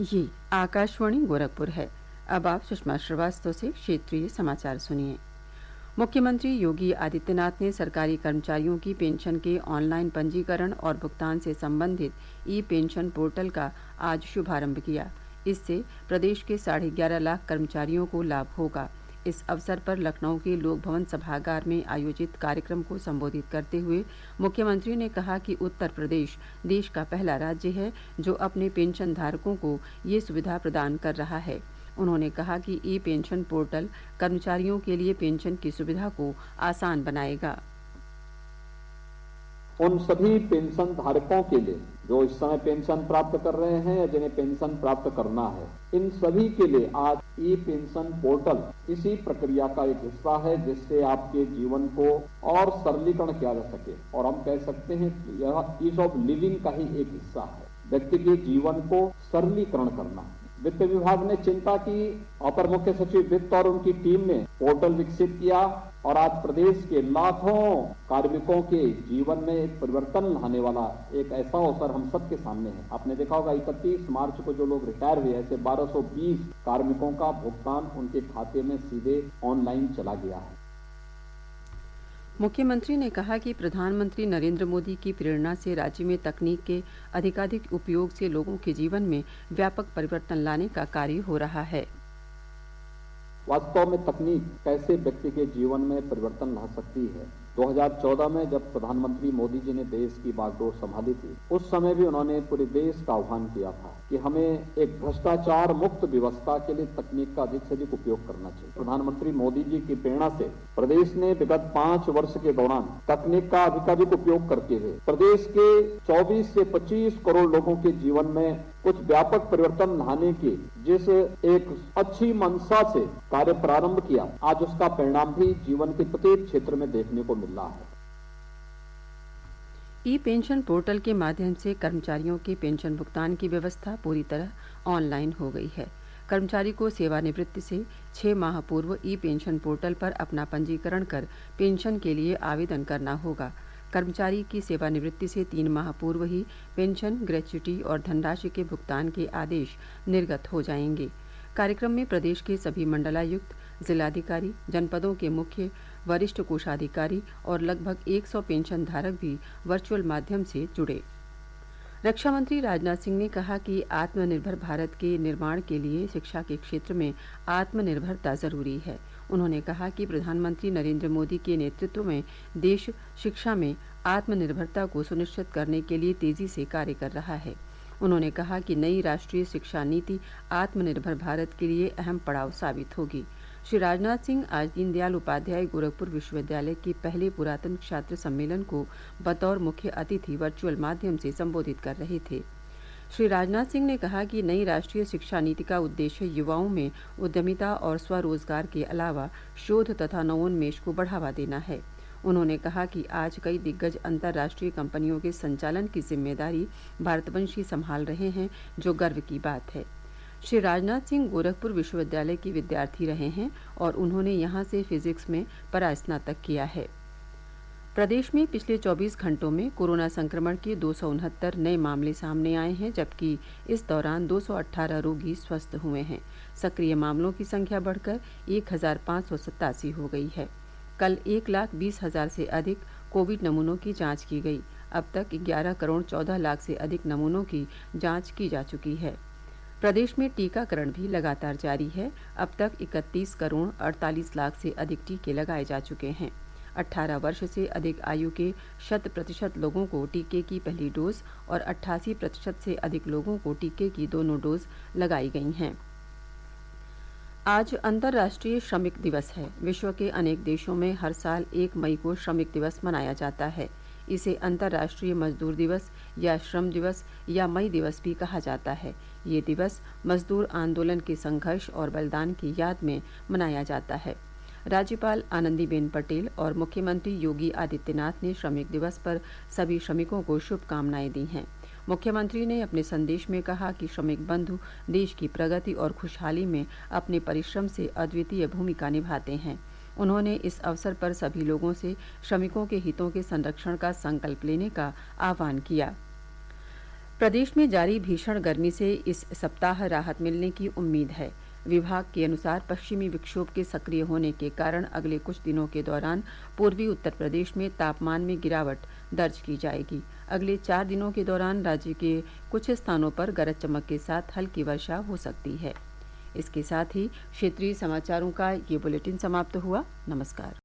ये आकाशवाणी गोरखपुर है। अब आप सुषमा श्रीवास्तव से क्षेत्रीय समाचार सुनिए। मुख्यमंत्री योगी आदित्यनाथ ने सरकारी कर्मचारियों की पेंशन के ऑनलाइन पंजीकरण और भुगतान से संबंधित ई पेंशन पोर्टल का आज शुभारंभ किया। इससे प्रदेश के 11.5 लाख कर्मचारियों को लाभ होगा। इस अवसर पर लखनऊ के लोक भवन सभागार में आयोजित कार्यक्रम को संबोधित करते हुए मुख्यमंत्री ने कहा कि उत्तर प्रदेश देश का पहला राज्य है जो अपने पेंशन धारकों को ये सुविधा प्रदान कर रहा है। उन्होंने कहा कि ई पेंशन पोर्टल कर्मचारियों के लिए पेंशन की सुविधा को आसान बनाएगा। उन सभी पेंशन धारकों के लिए जो इस समय पेंशन प्राप्त कर रहे हैं या जिन्हें पेंशन प्राप्त करना है, इन सभी के लिए आज ई पेंशन पोर्टल इसी प्रक्रिया का एक हिस्सा है जिससे आपके जीवन को और सरलीकरण किया जा सके। और हम कह सकते हैं कि यह ईज ऑफ लिविंग का ही एक हिस्सा है, व्यक्ति के जीवन को सरलीकरण करना। वित्त विभाग ने चिंता की, अपर मुख्य सचिव वित्त और उनकी टीम ने पोर्टल विकसित किया और आज प्रदेश के लाखों कार्मिकों के जीवन में एक परिवर्तन लाने वाला एक ऐसा अवसर हम सबके सामने है। आपने देखा होगा 31 मार्च को जो लोग रिटायर हुए ऐसे 1220 कार्मिकों का भुगतान उनके खाते में सीधे ऑनलाइन चला गया है। मुख्यमंत्री ने कहा कि प्रधानमंत्री नरेंद्र मोदी की प्रेरणा से राज्य में तकनीक के अधिकाधिक उपयोग से लोगों के जीवन में व्यापक परिवर्तन लाने का कार्य हो रहा है। वास्तव में तकनीक कैसे व्यक्ति के जीवन में परिवर्तन ला सकती है। 2014 में जब प्रधानमंत्री मोदी जी ने देश की बागडोर संभाली थी, उस समय भी उन्होंने पूरे देश का आह्वान किया था कि हमें एक भ्रष्टाचार मुक्त व्यवस्था के लिए तकनीक का अधिक से अधिक उपयोग करना चाहिए। प्रधानमंत्री मोदी जी की प्रेरणा से प्रदेश ने विगत 5 वर्ष के दौरान तकनीक का अधिकाधिक उपयोग करते हुए प्रदेश के 24 से 25 करोड़ लोगों के जीवन में कुछ व्यापक परिवर्तन लाने की जिस एक अच्छी मंशा से कार्य प्रारंभ किया, आज उसका परिणाम भी जीवन के प्रत्येक क्षेत्र में देखने को मिल रहा है। ई पेंशन पोर्टल के माध्यम से कर्मचारियों के पेंशन भुगतान की व्यवस्था पूरी तरह ऑनलाइन हो गई है। कर्मचारी को सेवानिवृत्ति से 6 माह पूर्व ई पेंशन पोर्टल पर अपना पंजीकरण कर पेंशन के लिए आवेदन करना होगा। कर्मचारी की सेवानिवृत्ति से 3 माह पूर्व ही पेंशन, ग्रेच्युटी और धनराशि के भुगतान के आदेश निर्गत हो जाएंगे। कार्यक्रम में प्रदेश के सभी मंडलायुक्त, जिलाधिकारी, जनपदों के मुख्य वरिष्ठ कोषाधिकारी और लगभग 100 पेंशन धारक भी वर्चुअल माध्यम से जुड़े। रक्षा मंत्री राजनाथ सिंह ने कहा कि आत्मनिर्भर भारत के निर्माण के लिए शिक्षा के क्षेत्र में आत्मनिर्भरता जरूरी है। उन्होंने कहा कि प्रधानमंत्री नरेंद्र मोदी के नेतृत्व में देश शिक्षा में आत्मनिर्भरता को सुनिश्चित करने के लिए तेजी से कार्य कर रहा है। उन्होंने कहा कि नई राष्ट्रीय शिक्षा नीति आत्मनिर्भर भारत के लिए अहम पड़ाव साबित होगी। श्री राजनाथ सिंह आज दीनदयाल उपाध्याय गोरखपुर विश्वविद्यालय के पहले पुरातन छात्र सम्मेलन को बतौर मुख्य अतिथि वर्चुअल माध्यम से संबोधित कर रहे थे। श्री राजनाथ सिंह ने कहा कि नई राष्ट्रीय शिक्षा नीति का उद्देश्य युवाओं में उद्यमिता और स्वरोजगार के अलावा शोध तथा नवोन्मेष को बढ़ावा देना है। उन्होंने कहा कि आज कई दिग्गज अंतर्राष्ट्रीय कंपनियों के संचालन की जिम्मेदारी भारतवंशी संभाल रहे हैं, जो गर्व की बात है। श्री राजनाथ सिंह गोरखपुर विश्वविद्यालय के विद्यार्थी रहे हैं और उन्होंने यहाँ से फिजिक्स में परास्नातक किया है। प्रदेश में पिछले 24 घंटों में कोरोना संक्रमण के 269 नए मामले सामने आए हैं, जबकि इस दौरान 218 रोगी स्वस्थ हुए हैं। सक्रिय मामलों की संख्या बढ़कर 1587 हो गई है। कल 1,20,000 से अधिक कोविड नमूनों की जांच की गई। अब तक 11 करोड़ 14 लाख से अधिक नमूनों की जांच की जा चुकी है। प्रदेश में टीकाकरण भी लगातार जारी है। अब तक 31 करोड़ 48 लाख से अधिक टीके लगाए जा चुके हैं। 18 वर्ष से अधिक आयु के 100% लोगों को टीके की पहली डोज और 88% से अधिक लोगों को टीके की दोनों डोज लगाई गई हैं। आज अंतर्राष्ट्रीय श्रमिक दिवस है। विश्व के अनेक देशों में हर साल 1 मई को श्रमिक दिवस मनाया जाता है। इसे अंतर्राष्ट्रीय मजदूर दिवस या श्रम दिवस या मई दिवस भी कहा जाता है। ये दिवस मजदूर आंदोलन के संघर्ष और बलिदान की याद में मनाया जाता है। राज्यपाल आनंदीबेन पटेल और मुख्यमंत्री योगी आदित्यनाथ ने श्रमिक दिवस पर सभी श्रमिकों को शुभकामनाएं दी हैं। मुख्यमंत्री ने अपने संदेश में कहा कि श्रमिक बंधु देश की प्रगति और खुशहाली में अपने परिश्रम से अद्वितीय भूमिका निभाते हैं। उन्होंने इस अवसर पर सभी लोगों से श्रमिकों के हितों के संरक्षण का संकल्प लेने का आह्वान किया। प्रदेश में जारी भीषण गर्मी से इस सप्ताह राहत मिलने की उम्मीद है। विभाग के अनुसार पश्चिमी विक्षोभ के सक्रिय होने के कारण अगले कुछ दिनों के दौरान पूर्वी उत्तर प्रदेश में तापमान में गिरावट दर्ज की जाएगी। अगले 4 दिनों के दौरान राज्य के कुछ स्थानों पर गरज चमक के साथ हल्की वर्षा हो सकती है। इसके साथ ही क्षेत्रीय समाचारों का ये बुलेटिन समाप्त हुआ। नमस्कार।